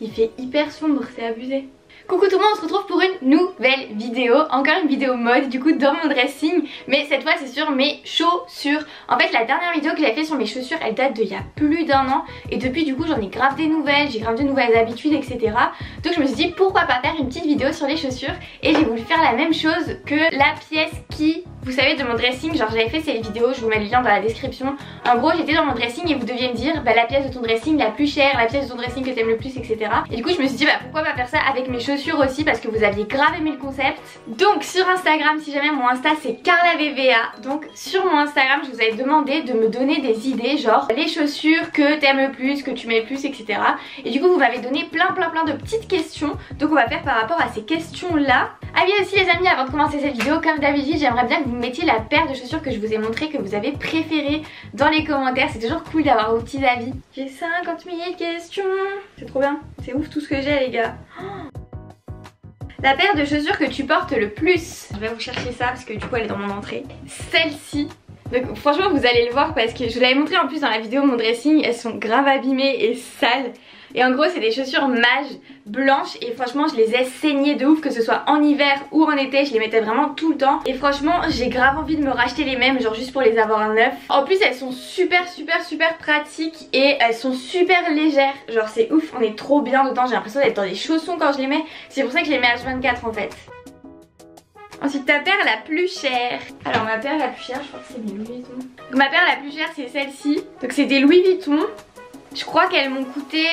il fait hyper sombre, c'est abusé. Coucou tout le monde, on se retrouve pour une nouvelle vidéo, encore une vidéo mode du coup dans mon dressing, mais cette fois c'est sur mes chaussures. En fait la dernière vidéo que j'avais fait sur mes chaussures elle date d'il y a plus d'1 an et depuis du coup j'en ai grave des nouvelles, j'ai grave de nouvelles habitudes etc. Donc je me suis dit pourquoi pas faire une petite vidéo sur les chaussures et j'ai voulu faire la même chose que la pièce qui, vous savez, de mon dressing, genre j'avais fait cette vidéo, je vous mets le lien dans la description. En gros j'étais dans mon dressing et vous deviez me dire bah, la pièce de ton dressing la plus chère, la pièce de ton dressing que t'aimes le plus etc. Et du coup je me suis dit bah pourquoi pas faire ça avec mes chaussures aussi parce que vous aviez grave aimé le concept. Donc sur Instagram, si jamais mon Insta c'est CarlaVVA, donc sur mon Instagram je vous avais demandé de me donner des idées genre les chaussures que t'aimes le plus, que tu mets le plus etc. Et du coup vous m'avez donné plein de petites questions, donc on va faire par rapport à ces questions là. Ah oui aussi les amis, avant de commencer cette vidéo, comme d'habitude j'aimerais bien que vous mettiez la paire de chaussures que je vous ai montré, que vous avez préférée dans les commentaires. C'est toujours cool d'avoir vos petits avis. J'ai 50 000 questions, c'est trop bien, c'est ouf tout ce que j'ai les gars. La paire de chaussures que tu portes le plus. Je vais vous chercher ça parce que du coup elle est dans mon entrée. Celle-ci. Donc franchement vous allez le voir parce que je vous l'avais montré en plus dans la vidéo mon dressing. Elles sont grave abîmées et sales. Et en gros c'est des chaussures Mage blanches et franchement je les ai saignées de ouf, que ce soit en hiver ou en été, je les mettais vraiment tout le temps. Et franchement j'ai grave envie de me racheter les mêmes, genre juste pour les avoir neufs. En plus elles sont super pratiques et elles sont super légères, genre c'est ouf, on est trop bien dedans, j'ai l'impression d'être dans des chaussons quand je les mets. C'est pour ça que je les mets H24 en fait. Ensuite ta paire la plus chère. Alors ma paire la plus chère je crois que c'est des Louis Vuitton. Donc ma paire la plus chère c'est celle-ci. Donc c'est des Louis Vuitton. Je crois qu'elles m'ont coûté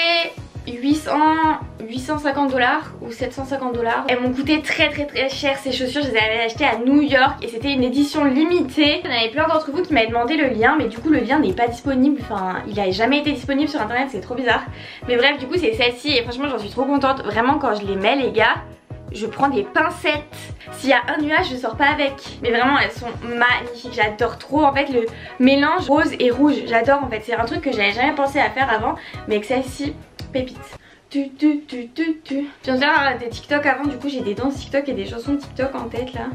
850 $ ou 750 $. Elles m'ont coûté très cher ces chaussures, je les avais achetées à New York et c'était une édition limitée. Il y en avait plein d'entre vous qui m'avaient demandé le lien mais du coup le lien n'est pas disponible, enfin il a jamais été disponible sur internet, c'est trop bizarre. Mais bref du coup c'est celle-ci et franchement j'en suis trop contente, vraiment quand je les mets les gars. Je prends des pincettes. S'il y a un nuage je sors pas avec. Mais vraiment elles sont magnifiques. J'adore trop en fait le mélange rose et rouge. J'adore en fait. C'est un truc que j'avais jamais pensé à faire avant. Mais avec celle-ci, pépite. Je viens de faire des TikTok avant. Du coup j'ai des danses TikTok et des chansons TikTok en tête là.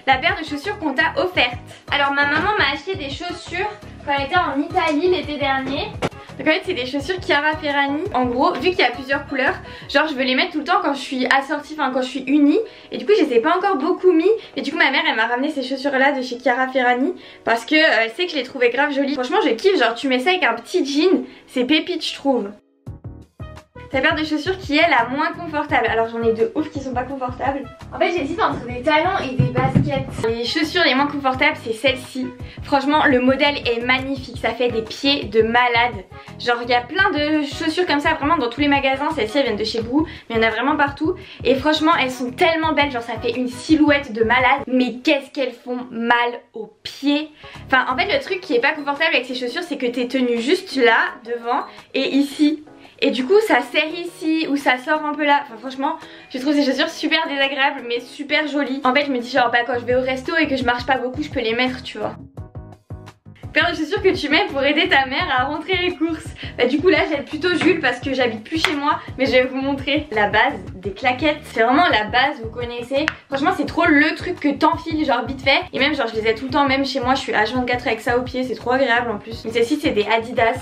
La paire de chaussures qu'on t'a offerte. Alors ma maman m'a acheté des chaussures quand elle était en Italie l'été dernier. Donc en fait c'est des chaussures Chiara Ferragni. En gros vu qu'il y a plusieurs couleurs, genre je veux les mettre tout le temps quand je suis assortie, enfin quand je suis unie. Et du coup je les ai pas encore beaucoup mis. Et du coup ma mère elle m'a ramené ces chaussures là de chez Chiara Ferragni parce que elle sait que je les trouvais grave jolies. Franchement je kiffe, genre tu mets ça avec un petit jean, c'est pépite je trouve. Ta paire de chaussures qui est la moins confortable. Alors j'en ai de ouf qui sont pas confortables. En fait j'hésite entre des talons et des baskets. Les chaussures les moins confortables c'est celle-ci. Franchement le modèle est magnifique, ça fait des pieds de malade. Genre il y a plein de chaussures comme ça vraiment dans tous les magasins. Celles-ci elles viennent de chez Boo, mais il y en a vraiment partout. Et franchement elles sont tellement belles, genre ça fait une silhouette de malade. Mais qu'est-ce qu'elles font mal aux pieds. Enfin en fait le truc qui est pas confortable avec ces chaussures c'est que t'es tenu juste là devant et ici. Et du coup ça serre ici ou ça sort un peu là. Enfin franchement je trouve ces chaussures super désagréables mais super jolies. En fait je me dis genre bah quand je vais au resto et que je marche pas beaucoup je peux les mettre tu vois. Paire de chaussures que tu mets pour aider ta mère à rentrer les courses. Bah du coup là j'aide plutôt Jules parce que j'habite plus chez moi. Mais je vais vous montrer la base des claquettes. C'est vraiment la base, vous connaissez. Franchement c'est trop le truc que t'enfiles genre vite fait. Et même genre je les ai tout le temps, même chez moi je suis H24 avec ça au pied. C'est trop agréable en plus. Mais celles-ci c'est des Adidas.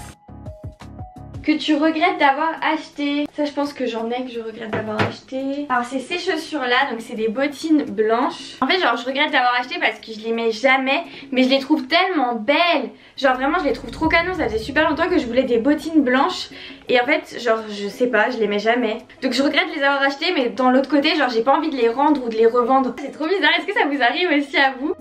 Que tu regrettes d'avoir acheté. Ça je pense que j'en ai que je regrette d'avoir acheté. Alors c'est ces chaussures là, donc c'est des bottines blanches. En fait genre je regrette d'avoir acheté parce que je les mets jamais. Mais je les trouve tellement belles. Genre vraiment je les trouve trop canon. Ça faisait super longtemps que je voulais des bottines blanches. Et en fait genre je sais pas, je les mets jamais. Donc je regrette de les avoir achetées. Mais dans l'autre côté genre j'ai pas envie de les rendre ou de les revendre. C'est trop bizarre, est-ce que ça vous arrive aussi à vous?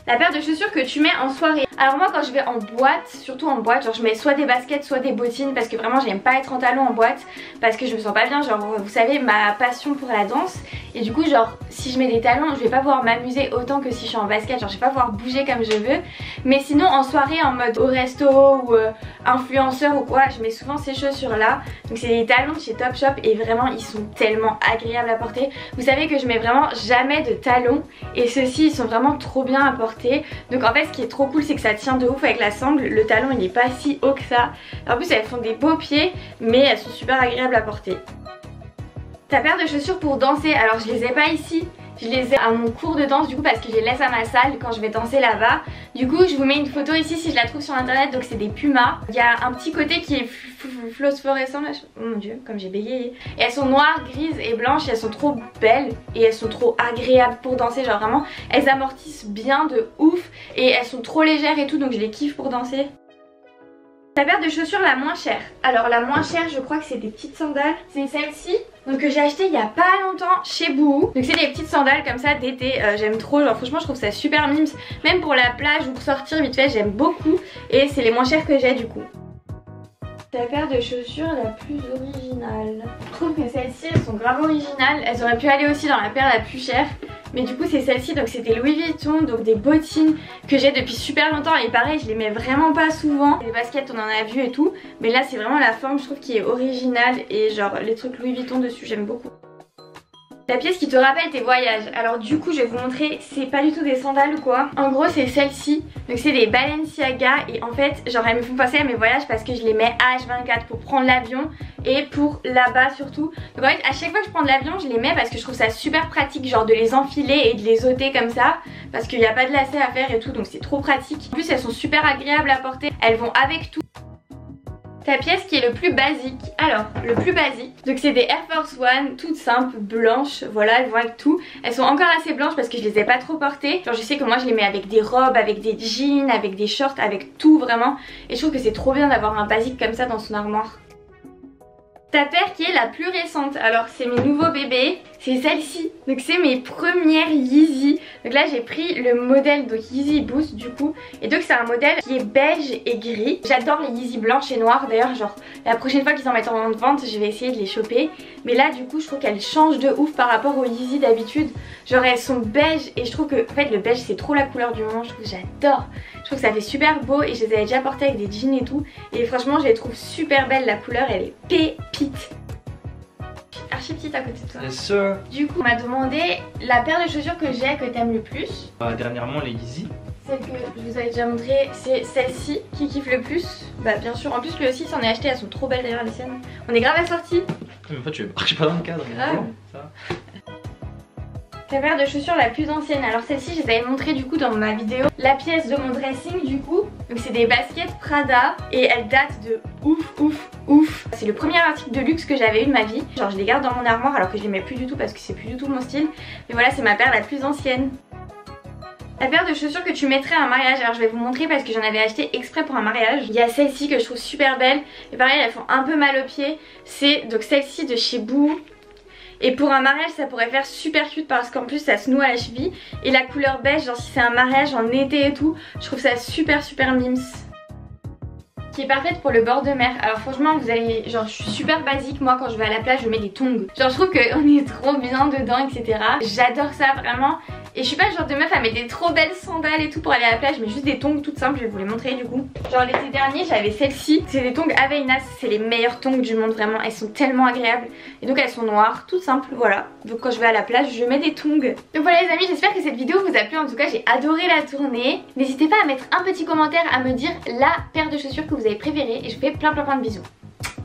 La paire de chaussures que tu mets en soirée. Alors moi quand je vais en boîte, surtout en boîte, genre je mets soit des baskets soit des bottines parce que vraiment j'aime pas être en talons en boîte parce que je me sens pas bien, genre vous savez ma passion pour la danse. Et du coup genre si je mets des talons je vais pas pouvoir m'amuser autant que si je suis en basket, genre je vais pas pouvoir bouger comme je veux. Mais sinon en soirée en mode au resto ou influenceur ou quoi, je mets souvent ces chaussures là. Donc c'est des talons de chez Topshop et vraiment ils sont tellement agréables à porter. Vous savez que je mets vraiment jamais de talons et ceux-ci ils sont vraiment trop bien à porter. Donc en fait ce qui est trop cool c'est que ça tient de ouf avec la sangle, le talon il est pas si haut que ça. En plus elles font des beaux pieds mais elles sont super agréables à porter. Ta paire de chaussures pour danser, alors je les ai pas ici Je les ai à mon cours de danse du coup parce que je les laisse à ma salle quand je vais danser là-bas. Du coup je vous mets une photo ici si je la trouve sur internet. Donc c'est des pumas. Il y a un petit côté qui est phosphorescent là. Oh mon dieu, comme j'ai bégayé. Et elles sont noires, grises et blanches et elles sont trop belles et elles sont trop agréables pour danser. Genre vraiment elles amortissent bien de ouf et elles sont trop légères et tout, donc je les kiffe pour danser. La paire de chaussures la moins chère. Alors la moins chère je crois que c'est des petites sandales. C'est celle-ci. Donc que j'ai acheté il y a pas longtemps chez Bouhou. Donc c'est des petites sandales comme ça d'été. J'aime trop, genre franchement je trouve ça super mimes. Même pour la plage ou pour sortir vite fait j'aime beaucoup. Et c'est les moins chères que j'ai du coup. La paire de chaussures la plus originale. Je trouve que celles-ci elles sont grave originales. Elles auraient pu aller aussi dans la paire la plus chère. Mais du coup c'est celle-ci, donc c'est des Louis Vuitton, donc des bottines que j'ai depuis super longtemps. Et pareil je les mets vraiment pas souvent. Les baskets on en a vu et tout. Mais là c'est vraiment la forme je trouve qui est originale. Et genre les trucs Louis Vuitton dessus j'aime beaucoup. La pièce qui te rappelle tes voyages. Alors du coup je vais vous montrer, c'est pas du tout des sandales ou quoi. En gros c'est celle-ci. Donc c'est des Balenciaga et en fait genre elles me font penser à mes voyages parce que je les mets H24 pour prendre l'avion et pour là-bas surtout. Donc en fait à chaque fois que je prends de l'avion je les mets parce que je trouve ça super pratique genre de les enfiler et de les ôter comme ça. Parce qu'il n'y a pas de lacets à faire et tout, donc c'est trop pratique. En plus elles sont super agréables à porter, elles vont avec tout. La pièce qui est le plus basique. Alors le plus basique, donc c'est des Air Force One toutes simples, blanches, voilà elles vont avec tout. Elles sont encore assez blanches parce que je les ai pas trop portées. Genre je sais que moi je les mets avec des robes, avec des jeans, avec des shorts, avec tout vraiment. Et je trouve que c'est trop bien d'avoir un basique comme ça dans son armoire. Ta paire qui est la plus récente, alors c'est mes nouveaux bébés, c'est celle-ci. Donc c'est mes premières Yeezy. Donc là j'ai pris le modèle donc Yeezy Boost du coup. Et donc c'est un modèle qui est beige et gris. J'adore les Yeezy blanches et noires. D'ailleurs genre la prochaine fois qu'ils en mettent en vente je vais essayer de les choper. Mais là du coup je trouve qu'elles changent de ouf par rapport aux Yeezy d'habitude. Genre elles sont beige et je trouve que en fait le beige c'est trop la couleur du moment. Je trouve que j'adore. Je trouve que ça fait super beau et je les avais déjà portées avec des jeans et tout. Et franchement je les trouve super belles, la couleur elle est pépite. Archi petite à côté de toi. Yes sir. Du coup on m'a demandé la paire de chaussures que j'ai que t'aimes le plus. Dernièrement les Yeezy. Celle que je vous avais déjà montré, c'est celle-ci qui kiffe le plus. Bah bien sûr, en plus lui aussi s'en est acheté, elles sont trop belles d'ailleurs les siennes. On est grave assortis. Mais en fait je marche pas dans le cadre. Grave. Ça. La paire de chaussures la plus ancienne. Alors celle-ci je les avais montré du coup dans ma vidéo. La pièce de mon dressing du coup. Donc c'est des baskets Prada et elles datent de ouf. C'est le premier article de luxe que j'avais eu de ma vie. Genre je les garde dans mon armoire alors que je les mets plus du tout parce que c'est plus du tout mon style. Mais voilà c'est ma paire la plus ancienne. La paire de chaussures que tu mettrais à un mariage, alors je vais vous montrer parce que j'en avais acheté exprès pour un mariage. Il y a celle-ci que je trouve super belle. Et pareil elles font un peu mal aux pieds. C'est donc celle-ci de chez Bouhou. Et pour un mariage ça pourrait faire super cute parce qu'en plus ça se noue à la cheville. Et la couleur beige, genre si c'est un mariage en été et tout, je trouve ça super mimes. Qui est parfaite pour le bord de mer. Alors franchement vous allez, genre je suis super basique, moi quand je vais à la plage je mets des tongs. Genre je trouve qu'on est trop bien dedans etc. J'adore ça vraiment. Et je suis pas le genre de meuf à mettre des trop belles sandales et tout pour aller à la plage, mais juste des tongs toutes simples, je vais vous les montrer du coup. Genre l'été dernier j'avais celle-ci, c'est des tongs Aveinas, c'est les meilleures tongs du monde vraiment, elles sont tellement agréables. Et donc elles sont noires, toutes simples, voilà. Donc quand je vais à la plage je mets des tongs. Donc voilà les amis, j'espère que cette vidéo vous a plu, en tout cas j'ai adoré la tournée. N'hésitez pas à mettre un petit commentaire à me dire la paire de chaussures que vous avez préférée et je vous fais plein de bisous.